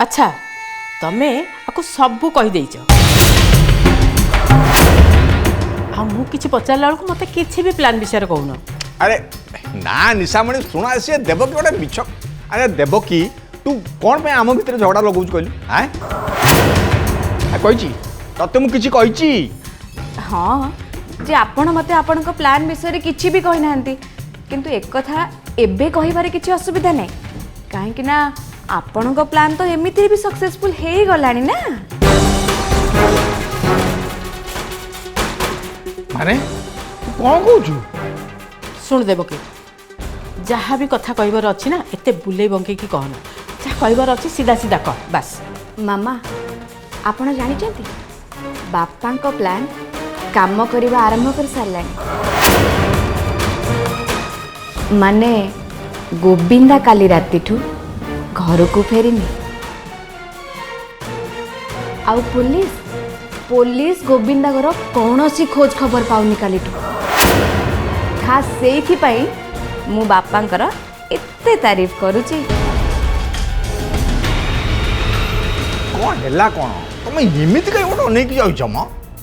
अच्छा तमे आपको सबू कहीदेच मु किसी पचारा बेलू मत किसी भी प्लान विषय कहून। अरे ना निशामणि शुणा सी देवकी गोटे मिछ। अरे देवकी तू कौन पे आम भितर झगड़ा लगौछ कहलु? हां कहिची तते मु किछि कहिची? हाँ जे आपण मते आपण को प्लान विषय रे किछि भी कहि नांती किंतु एक कथा एबे कहिबारे किछि असुविधा नै काहे कि ना आपण को प्लान तो एमिति भी सक्सेसफुल हे गलानी ना। माने कौन कहूछु? शुण देवकी जहाँ भी कथा कहबार अच्छी ना एते बुले बंके की कहना जहाँ कहबार अच्छी सीधा सीधा कह बस। मामा आपण जानी चंती बापा को प्लान काम करबा आरंभ कर सारलानी माने गोविंदा काली राति ठू घर को फेरिनी आउ पुलिस पुलिस गोविंदा घर कौन सी खोज खबर पाउनी काली ठू खास सेठी पई मु बापांकर एते तारीफ करूची। कौन हैला कौन तुम एमिति कहीं गोटे अनेक जाउछ म?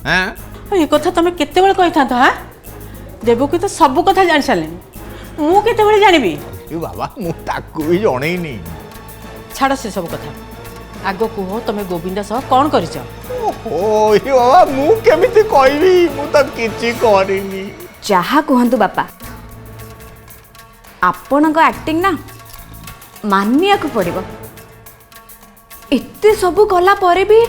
हैं ये कथा तुम केतेबेले कहि था हां देवकी तो सब कथा जान सारे मु केतेबेले जानिबी? ए बाबा मु ताकू भी जणैनी। छाड़ से सब कथा आग कुह तुम गोविंदा सह कौन करिछ? ओहो ए बाबा मु केमिति कहबी मु त किछि करिनी। जहा कहतु बापा आपण को एक्टिंग ना मानिया को पड़िबो एते सब कला परे भी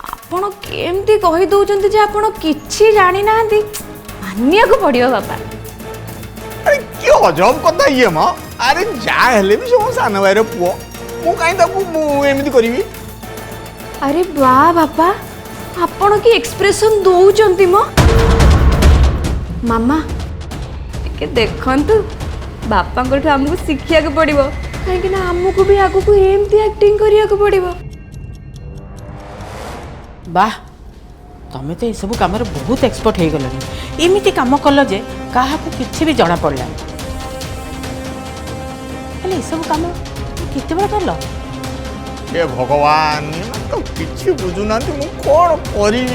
आपण केमती कहि दउचंती जे आपण किछि जानि नांती मानिया को पड़िबो बापा। अरे क्यों अजब कथा ये म? अरे जा हेले भी सो सान भाई रे पुओ मु काई ताकू मु एमिति करबी? अरे वाह बापा आपण की एक्सप्रेशन दउचंती म मामा के देखंतु बापा को हमको शिखिया को पड़िबो काहे ना हमको भी आगु को एमती एक्टिंग करिया को पड़िबो। वाह तमें तो सब कम बहुत एक्सपर्ट हो गल एमती कम कल जे क्या किसी भी जना पड़ा सब कम केत कल? हे भगवान तो किछि बुझुना मु कौन करी?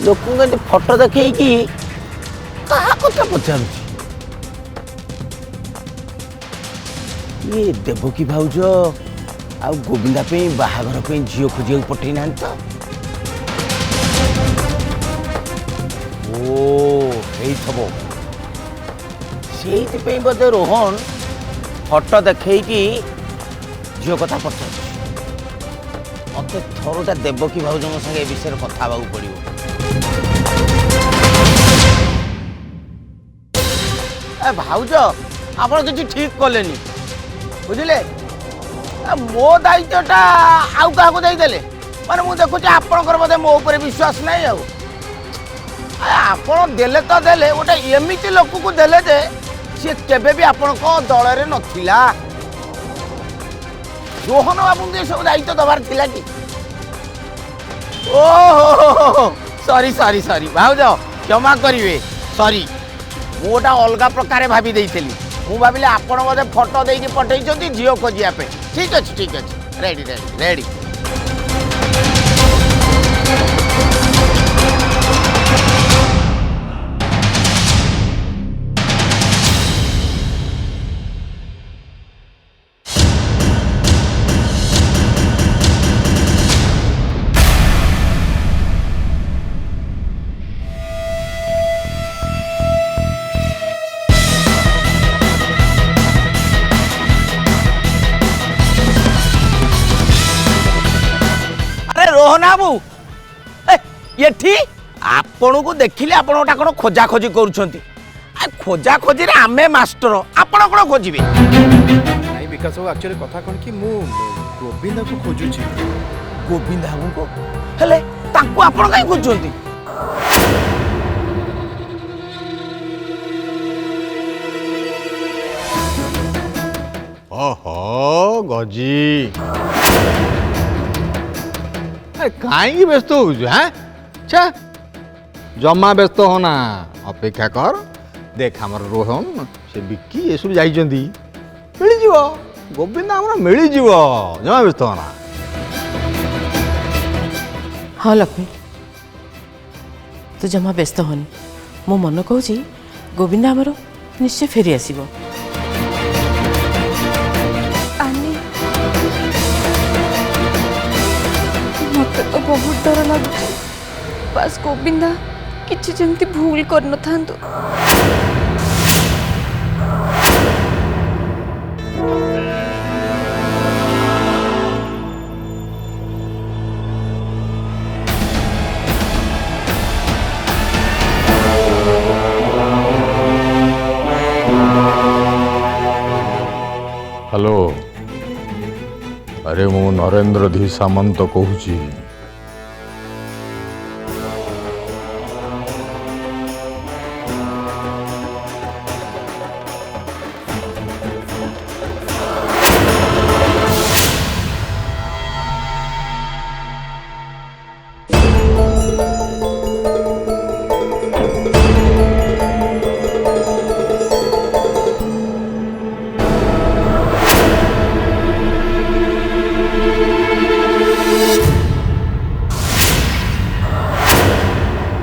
लोक फोटो देखी क्या कथा पचार ये देवकी भाउज आ गोविंदा पे बाहाघर पे झील खोजा पठे ना तो ओ से बोधे रोहन फोटो देखे झील कथा पचार मत थोड़ा देवकी भाउज संगे विषय कथा पड़ो। भाउज आप किसी ठीक कले बुझे मो दायित्वटा आउ क्या देदेले माने मुझे देखुच आपणकर बोधे मो ऊपर विश्वास नहीं आपण देले तो देले गोटे एमती लोक को देले जे सी केबे भी आपण दल में नथिला रोहन बाबू ये सब दायित्व दबार थिला कि? ओहो सॉरी सॉरी सॉरी भाउज क्षमा करिवे सॉरी मोटा अलग प्रकार भाभी देइथली मु भाविले आपण बोधे फोटो देकी पठेइछंती झील खोजिया पे ठीक अच्छे रेडी रेडी रेडी। रोहन बाबू ये आपण को देखिले आपण गोटा कौन खोजा खोजी करुँच खोजा खोजी आमे मास्टर आपण कौन खोजे नहीं विकास बाबू एक्चुअली कथा कौन कि मु गोविंदा को खोजुची। गोविंद बाबू को हेले तांको आपण काई खोजुंती? ओहो गजी कहीं व्यस्त हो जमा व्यस्त होना अपेक्षा कर देख हमर रोहन से बिक्की ये सब जाइछंती मिल जीवो गोविंद हमरा मिल जीवो जमा व्यस्त होना। हाँ लक्ष्मी तू जमा व्यस्त होनी मो मन कहूँ गोविंद आमर निश्चय फेरी आसब। मत तो बहुत डर लगुच बस गोविंदा किसी जमती भूल कर न था। हेलो अरे मु नरेंद्र धी सामंत कहूची।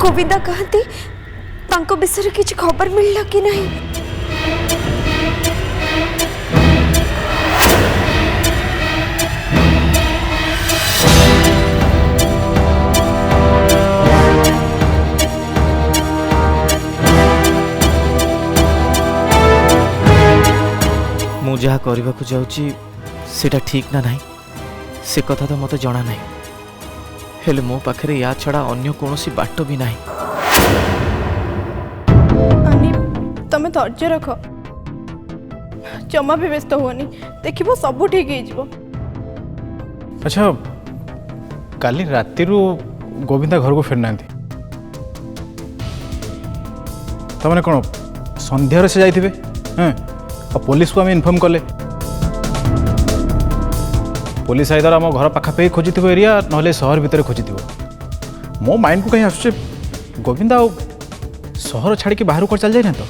गोविंदा कहती तांको विषय किसी खबर मिलला कि नहीं? मु जहा करबा को जाउची सेटा ठीक ना नहीं से कथा तो मते जणा नहीं हेले मो पाखरे या छड़ा अन्य कोनोसी बाट भी नहीं। तमे धैर्य रख जमा भी व्यस्त होनी देखिबो सब ठीक हो। अच्छा काली राति गोविंदा घर को फेरना तमने कौन संध्यार से जाइए और पुलिस को आम इनफॉर्म कले पुलिस आइदर आम घर पाखापाखि खोजी एरिया ना सहर भितर खोजी मो माइंड को कहीं आसुचे गोविंदा सहर छाड़ी बाहर को चल जाए ना तो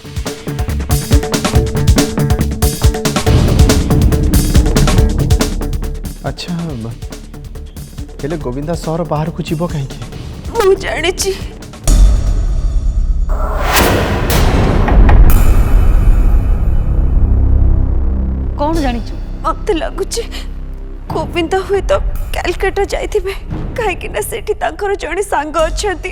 अच्छा हेले गोविंदा सहर बाहर को जीव कहीं मु जानी कौन जानी मत लगुच गोविंदा हुए तो कैलकाटा जाइथिबे काहेकि ना सेठी तांकर जणी सांग अछंती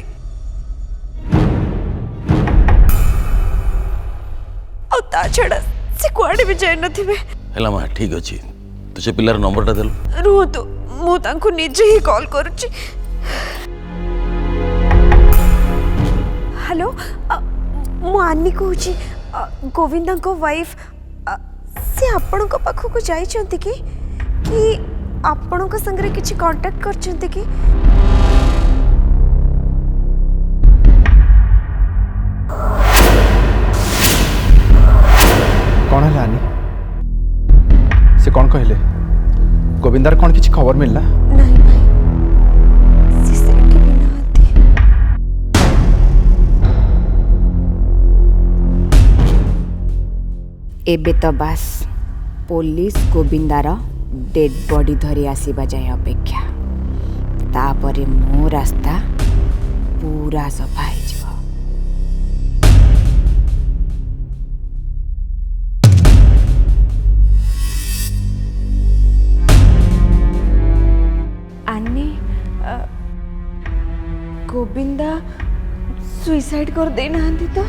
और ता छड़ा से कुआडे भी जाय नथिबे। हेला मा ठीक अछि तो से पिलर नंबरटा देल रुह तो मु तांको निजे ही कॉल करूची। हेलो मु आनी कहूची गोविंदा को वाइफ से आपण को पाखो को जाई छंती कि आपण को संगरे किछि कांटेक्ट कर छंती कि कौन है आनी से कौन कहले गोविंदार कौन किसी खबर मिलला नहीं भाई से सेठी भी नाती एबे तो बस पुलिस गोविंदार डेड बॉडी धरी आसीबा जाए अपेक्षा तापरे मो रास्ता पूरा सफा हो जिवो। आनी गोविंदा सुइसाइड कर दे नांती तो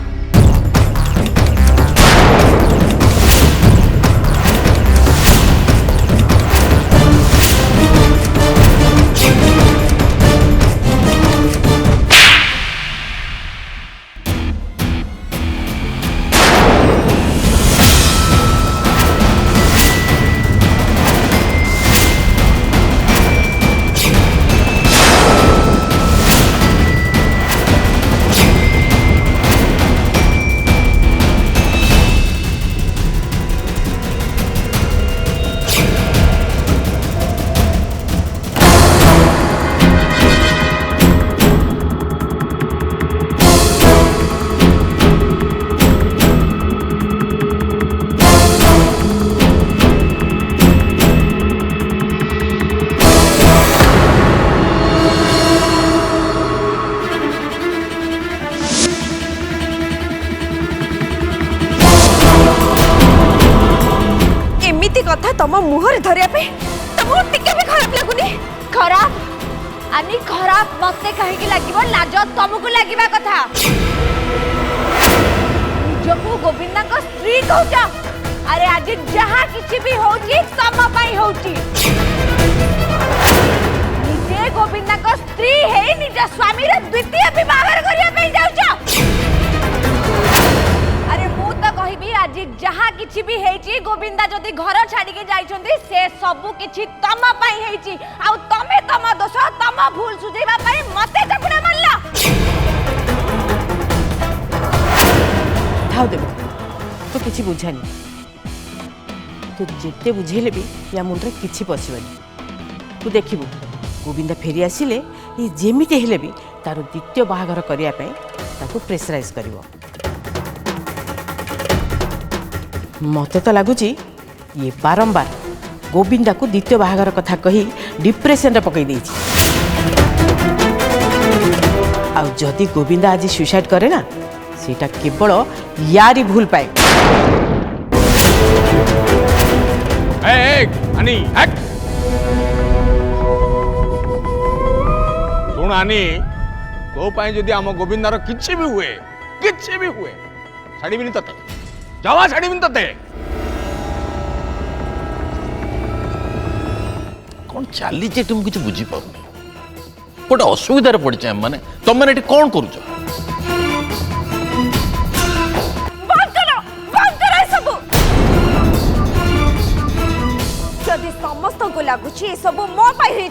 कथा तुम मुहर धरिया पे तुमको टिके भी खराब लगुनी। खराब आनी खराब मते कहीं लागिबो लाज तुमको लागिबा कथा। निजको गोविंदा को स्त्री कहूछ। अरे आज जहाँ किछि भी होची सम पाई होची। निजे गोविंदा को स्त्री है निज स्वामी रे द्वितीय विवाह करिया पे जाउछ। अरे मु तो कहबी आज जहाँ किछि भी हेची गोविंदा जदि घर छाड़ी के जाइछन्ती से सबु किछि तम पई हेची आ तमे तम दोष तम भूल सुझेबा पई मते चपड़ा मारला। थाउ देबो तो किछि बुझानी तू जेते बुझेले भी या मुंडरे किछि पसिबनी। तू देखिबू गोविंदा फेरी आसिले ये जेमिते हेले भी तार द्वितीय बाहागर करिया पई ताको प्रेशराइज करिवो। मते तो लगुच ये बारंबार गोविंदा को द्वितीय बाहागर कथा कही डिप्रेशन रे पकई देछि। आ जदि गोविंदा आज सुसाइड करे ना सेटा केवल यारी भूल पाए। आनी सुन आनी तो पाई जदि आम गोविंदार किछि भी हुए छाड़ीबिनी तते जावा छाड़ीबिनी तते। कौन चली तुम किसी बुझी पाऊनी गोटे असुविधार पड़े मैंने तुम मैंने कौन करुच जदि समस्त को लगुच सब मो पाई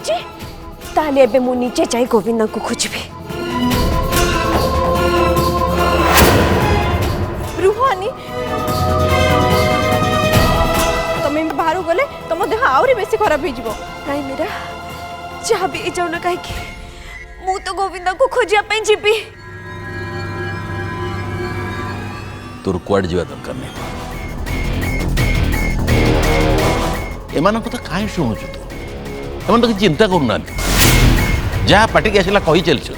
ताले एबे मु नीचे जाई गोविंदा को खोजबी। रुहानी तमें बाहर गले तुम देह आउरी बेसी खराब हो जिवो। नहीं मेरा जहाँ भी जाऊ ना कहीं मु तो गोविंदा को खोजिया पे जीबी। तोर कुआड जीवा दरकार नहीं एमान कथा काहे शुणुछु तू एमान तो चिंता करूना जहाँ पार्टी के आसला कही चलछ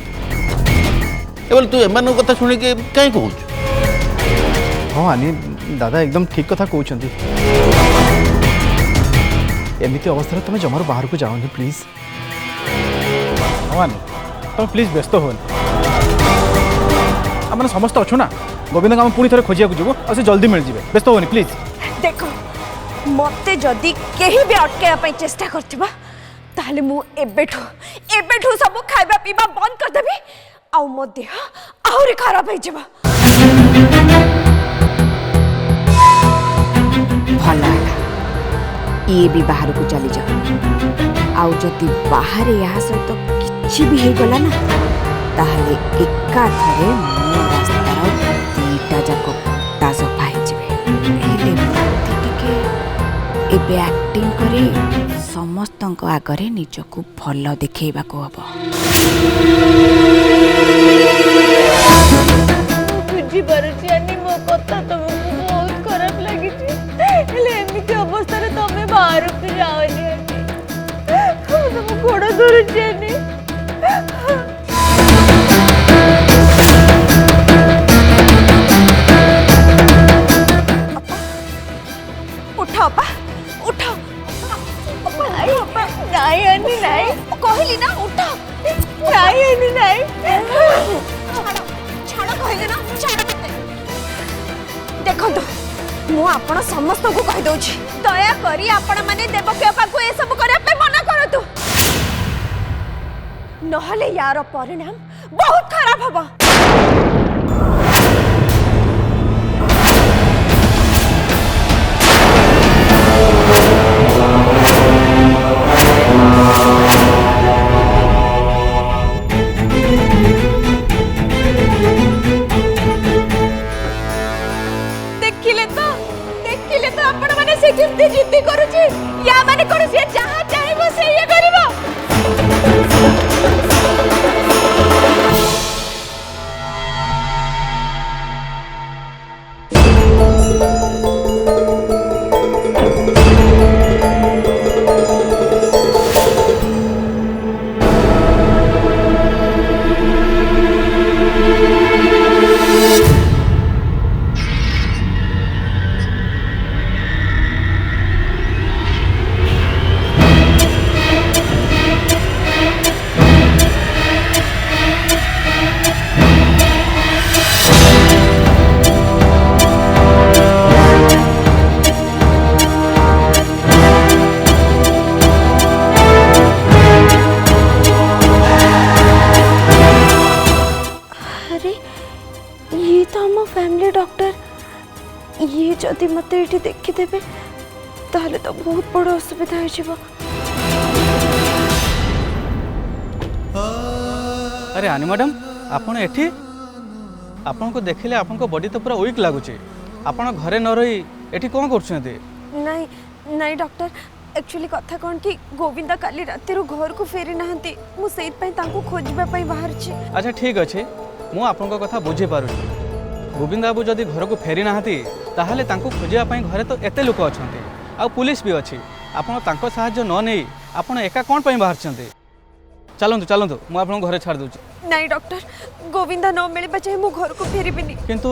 एवल तू एमान कथा शुणी के काहे कहूछु। हाँ आनी दादा एकदम ठीक कथा कहते एमती अवस्था तुम जमार बाहर को जाओ प्लीज। हाँ तुम प्लीज व्यस्त हो आम समस्त अच्छु ना गोविंद को पुणी थे खोजा जीव और से जल्दी मिल जाए व्यस्त होनी प्लीज। देखो मते जदि कहीं भी अटकेवा चेष्टा करथिबा ताहले मु एबेठू सब खाइबा पीबा बंद कर देबी आ मो देह आहुरी खराब हो जाबा। भला ये भी बाहर को चली जाओ आउ जदि बाहर या सहित किछि भी हो गला ना ताहले एका थरे मो रास्तार दीटा जाक ता सफा हो जिवे। हेले मते टिके एबे एक्टिंग करे समस्तक आगरे निजको भल देखैबा को हबो। बुझी पारुछि आनी मो कथा तुमको बहुत खराब लागी हेले एमिति अवस्था रे तमे बाहर को जाओनी। ତମ ଗୋଡ଼ ଧରୁଛି ଆନି। ଉଠ ଅପା ଉଠ। ନାଇଁ ଅପା ନାଇଁ ଆନି ନାଇଁ କହିଲି ନା ଉଠ। ନାଇଁ ଆନି ନାଇଁ ଛାଡ଼ କହିଲି ନା ଛାଡ଼ ମତେ। ଦେଖନ୍ତୁ ମୁଁ ଆପଣ ସମସ୍ତଙ୍କୁ କହିଦଉଛି ଦୟାକରି ଆପଣମାନେ ଦେବକୀ ଅପାକୁ ଏସବୁ କରିବା ପାଇଁ ମନା କରନ୍ତୁ, ନହେଲେ ୟାର ପରିଣାମ ବହୁତ ଖରାପ ହବ। ଦେଖିଲେ ତ ଆପଣ ମାନେ ସେ ଜିଦ୍ଦି କରୁଛି, ୟା ମାନେ କଣ ସେ ଯାହା ଚାହିଁବ ସେ ଇଏ କରିବ। फैमिली डॉक्टर ये जदि मत ये देखीदे ताहले तो बहुत बड़ असुविधा हो। अरे आनी मैडम आपण एठी आपन को देखिले आपन को बॉडी तो पूरा वीक लागुची, आपण घरे न रही एठी कोन करछन्ते? नहीं नहीं डॉक्टर एक्चुअली कथा कौन कि गोविंदा काली राति घर को फेरी नहांती मु सेइत पई तांको खोजबा पई बाहर छी। अच्छा ठीक अछि मु आपन को कथा बुझी पारुची। गोविंदा बाबू जदि घर को फेरी नहांती ताहले तांको खोजिबा पई घरे तो एते लोक अछन्ते आ पुलिस भी अछि, आपण तांको सहाय्य न नै आपण एका कोन पई बाहर छन्ते? चलंतु चलंतु मु आपन घरे छाड़ दूची। नहीं डॉक्टर गोविंदा न मिले बचाए मु घर को फेरी बिनी। किंतु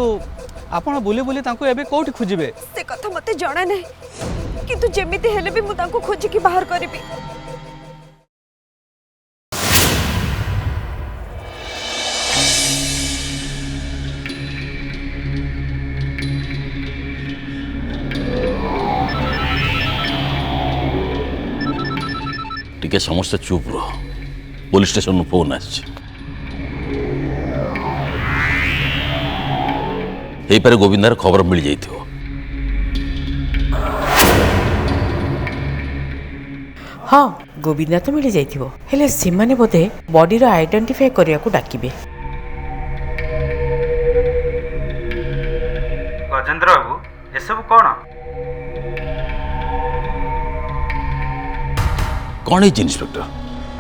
आपण बुली बुली तांको एबे कोठी खोजिबे? से कथा मते जणा नै, किंतु जेमिति हेले भी मु तांको खोजि कि बाहर करबी। टिके समस्त चुप रहो, पुलिस स्टेशन फोन आछि। पारे गोविंदार खबर मिल जाइथिबो। हाँ गोविंदा तो मिल जाइथिबो, हेले सिमाने बोधे बॉडी रो आइडेंटिफाई करिया को डाकिबे। गजेंद्र बाबू ए सब कोन कौन है इंस्पेक्टर?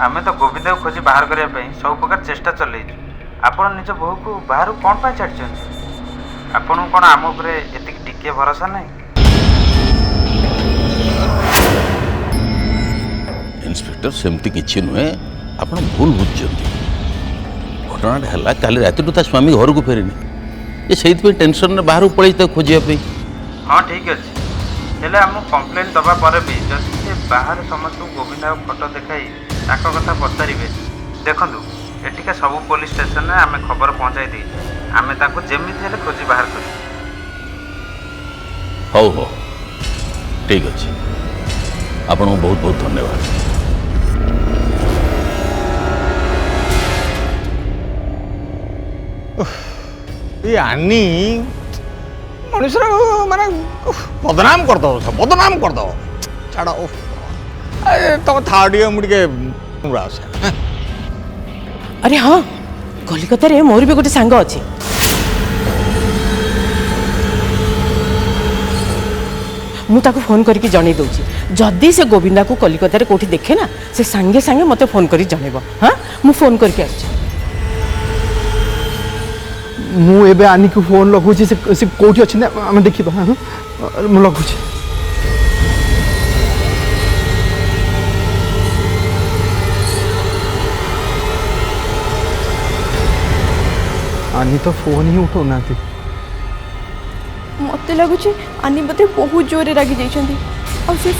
आमे तो गोविंदा को खोजी बाहर करिया पई सब प्रकार चेष्टा चलैछु। आपण निज बहु को बाहर कोन पई छाडछन? आपण कोन आम ऊपर एतिक टिके भरोसा नै? इंस्पेक्टर सेमती किछि नुहे, आपण भूल बुझछन्ती। घटना हला काली राति ता स्वामी घर को फेरिनी, ए सेइत पे टेंशन ने बाहर पळै त खोजिया पे। हां ठीक अछि, हेले हम कंप्लेंट दबा पर भी जदि से बाहर समस्त गोविंदा फोटो देखाई ताको कथा पचारिबे। देखंतु एटिका सब पुलिस स्टेशन में आमे खबर पहुंचाई दी, आमे ताको जेमिति हेले खोजी बाहर करू। हो हो ठीक अछि, आपन बहुत बहुत धन्यवाद। ये आनी मनुष्य माने बदनाम कर दो, सब बदनाम कर दो। छाड़ा तो थाड़ी मुड़के से। अरे हाँ कलिकता रे मोर भी गोटे सांग अच्छी, मु ताको फोन करके जणे दउची, जदी से गोविंदा को कलिकता रे कोठी देखे ना से सांगे सांगे मते फोन करी जणेबो। हाँ मु फोन करके आछि। मु एबे आनी को फोन लगुची से कोठी अछि ना हम देखिबा। हां मु लगुची। आनी तो फोन ही उठाऊना। मत लगुच आनी मते बहुत जोरे रागी जाइछंती और से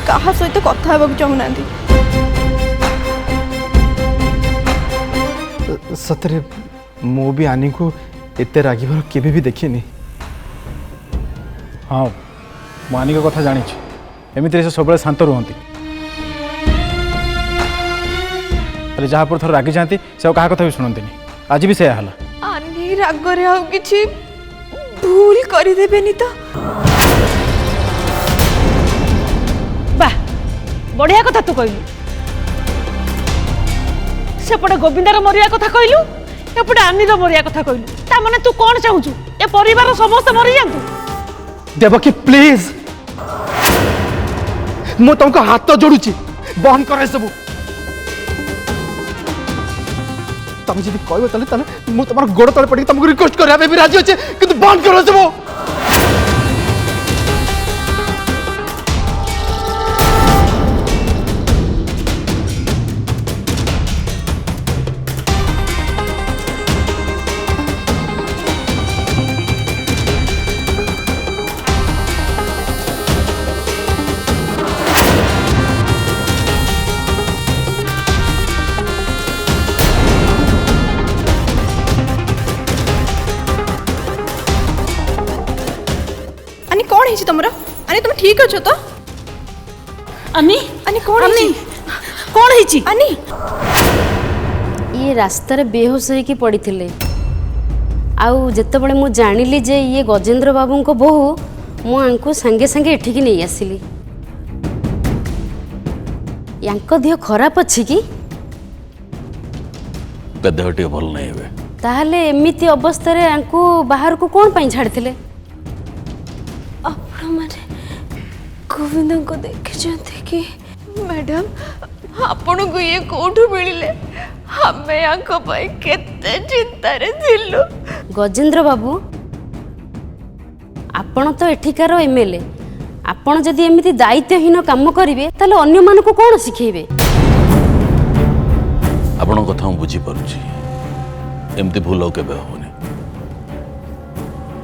कहा सहित कथा हेबाक चाहूना। सतरे मो भी आनी को एते रागिबार केबे भी देखिनी। हाँ मु आनी कथा जानी एमती से सब शांत रुहति जहाँ पर थोड़ा रागी जाती से क्या कथा भी शुणती आज भी से आनी रागरे आ किछि भूल करि देबेनी तो। वाह बढ़िया कथा तू कहलु सेपटे गोविंदार मरिया कथा कहलु एपटे आनीर मरिया कथा कहलु ता माने तू कौन चाहूचु ए परिवार समस्त मरि जांतु। देवकी प्लीज मु तुमको हाथ जोड़ुची बंद करे सब। तुम जी कहबो ताले मु तुम गोड़ तले पड़ी तुमको रिक्वेस्ट करे भी राजी अच्छे किंतु बंद करो सब। कौन है तुमरा अनी तुम ठीक अच्छो तो अनी अनी कौन अनी कौन है अनी ये रास्ता रे बेहोश होई पड़ी थिले आउ जत्ते बळे मु जानिली जे ये गजेंद्र बाबू को बहु मु आंको संगे संगे एठिकी नहीं आसिली। यांको देह खराब अछि की देह टे भल नहीं हेबे ताहले एमिति अवस्था रे आंको बाहर को कोन पई छाड़थिले। आपण माने गोविंद को देखिछन्ते कि मैडम आपण को ये कोठु मिलिले हमें आंको पई केते चिंता रे थिलु। गजेंद्र बाबू आपण तो एठिकार एमएलए आपण जदि एमिति दायित्वहीन काम करिवे ताले अन्य मान को कोन सिखेइबे। आपण कथा हम बुझी पारुची एमती भूल हो केबे होनी।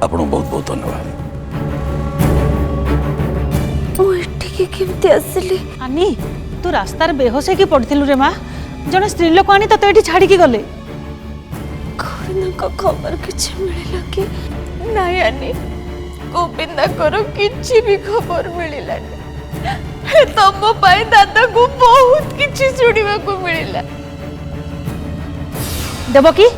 आपण बहुत बहुत धन्यवाद। केमती आसिली आनी तू रास्तार बेहोश होगी पड़थिलु रे माँ जने स्त्री लोक आनी तते एठी छाड़ी की गले। गोविंद को खबर किछि मिलिला कि नाही आनी गोविंद करो किछि भी खबर मिलिला नहीं। तम पाई दादा को बहुत किछि सुनिबा को मिलिला। देवकी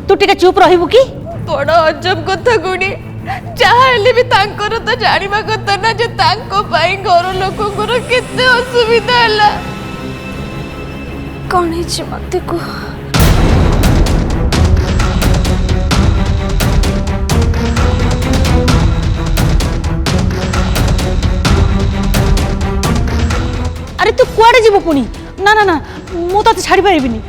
तू टिके चुप रहिबु की बड़ा अजब कथा गुणी चाहे भी तांकर तो जानिबा कथा ना जे तांको पाई घर लोकंकर केते असुविधा हला। कौन है मते को अरे तू कुआडे जीवो पुनी ना ना ना मु तो छाड़ी पारिबिनी।